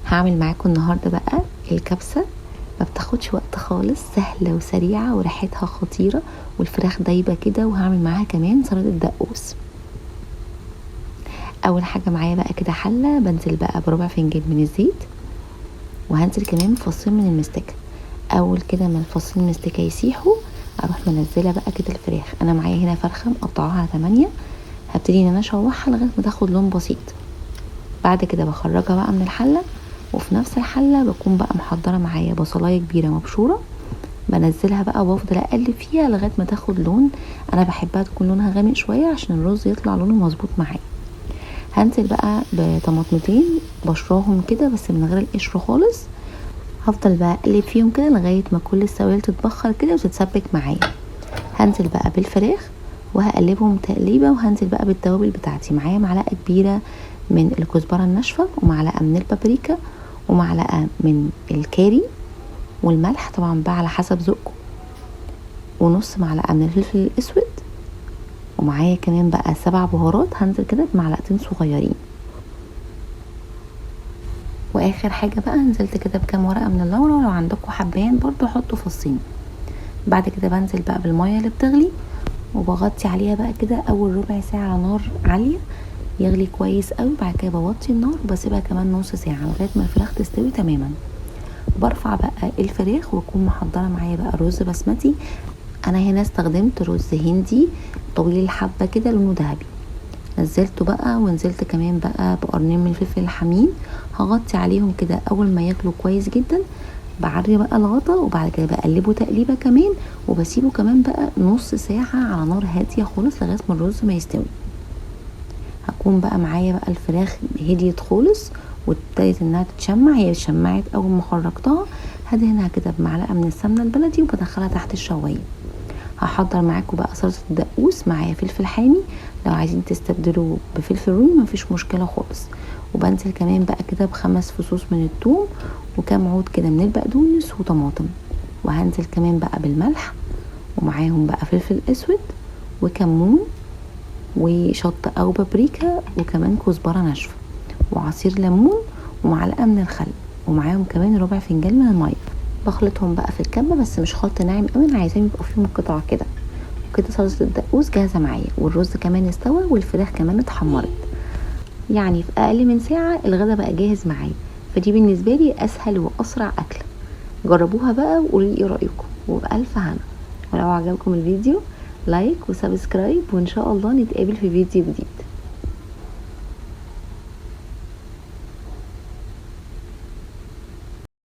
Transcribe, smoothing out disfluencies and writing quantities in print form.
هعمل معاكم النهارده بقى الكبسه، ما بتاخدش وقت خالص، سهله وسريعه وريحتها خطيره والفراخ دايبه كده. وهعمل معاها كمان سلطه دقوس. اول حاجه معايا بقى كده حله، بنزل بقى بربع فنجان من الزيت، وهنزل كمان فصين من المستكه. اول كده ما الفصين المستكه يسيحوا اروح منزله بقى كده الفراخ. انا معايا هنا فرخه مقطعاها على 8، هبتدي ان انا اشوحها لغايه ما تاخد لون بسيط. بعد كده بخرجها بقى من الحله، وفي نفس الحله بكون بقى محضره معايا بصلايه كبيره مبشوره، بنزلها بقى وافضل اقلب فيها لغايه ما تاخد لون. انا بحبها تكون لونها غامق شويه عشان الرز يطلع لونه مظبوط معايا. هنزل بقى بطماطمتين بشراهم كده بس من غير القشر خالص، هفضل بقى اقلب فيهم كده لغايه ما كل السوائل تتبخر كده وتتسبك معايا. هنزل بقى بالفراخ وهقلبهم تقليبه، وهنزل بقى بالتوابل بتاعتي. معايا معلقه كبيره من الكزبره الناشفه، ومعلقه من البابريكا، ومعلقه من الكاري، والملح طبعا بقى على حسب ذوقكم، ونص معلقه من الفلفل الاسود، ومعايا كمان بقى 7 بهارات. هنزل كده بمعلقتين صغيرين. واخر حاجه بقى نزلت كده بكام ورقه من اللورا، ولو عندكم حبان برضو حطوا فصين. بعد كده بنزل بقى بالميه اللي بتغلي، وبغطي عليها بقى كده اول ربع ساعه على نار عاليه يغلي كويس قوي. بعد كده بوطي النار وبسيبها كمان نص ساعه لغايه ما الفراخ تستوي تماما. برفع بقى الفراخ واكون محضره معايا بقى رز بسمتي. انا هنا استخدمت رز هندي طويل الحبه كده لونه ذهبي، نزلته بقى. ونزلت كمان بقى بقرنين من الفلفل الحامين، هغطي عليهم كده. اول ما ياكلوا كويس جدا بعري بقى الغطا، وبعد كده بقلبه تقليبه كمان، وبسيبه كمان بقى نص ساعه على نار هاديه خالص لغايه ما الرز ما يستوي. هكون بقى معايا بقى الفراخ هديت خالص وابتدت انها تتشمع. هي اتشمعت اول ما خرجتها. هدهنها كده بمعلقه من السمنه البلدي وبدخلها تحت الشوايه. هحضر معاكم بقى سلطه الدقوس. معايا فلفل حامي، لو عايزين تستبدلوا بفلفل رومي مفيش مشكله خالص. وبنزل كمان بقى كده ب5 فصوص من الثوم، وكام عود كده من البقدونس وطماطم. وهنزل كمان بقى بالملح، ومعاهم بقى فلفل اسود وكمون وشطه او بابريكا، وكمان كزبره ناشفه وعصير ليمون ومعلقه من الخل، ومعاهم كمان ربع فنجان من الميه. بخلطهم بقى في الكبه بس مش خلط ناعم قوي، انا عايزاهم يبقوا فيهم قطع كده. وكده سلطه الدقوس جاهزه معايا، والرز كمان استوى والفراخ كمان اتحمرت. يعني في اقل من ساعه الغدا بقى جاهز معايا. فدي بالنسبه لي اسهل واسرع اكله. جربوها بقى وقولوا لي ايه رايكم، وبالف هنا. ولو عجبكم الفيديو لايك وسبسكرايب، وان شاء الله نتقابل في فيديو جديد.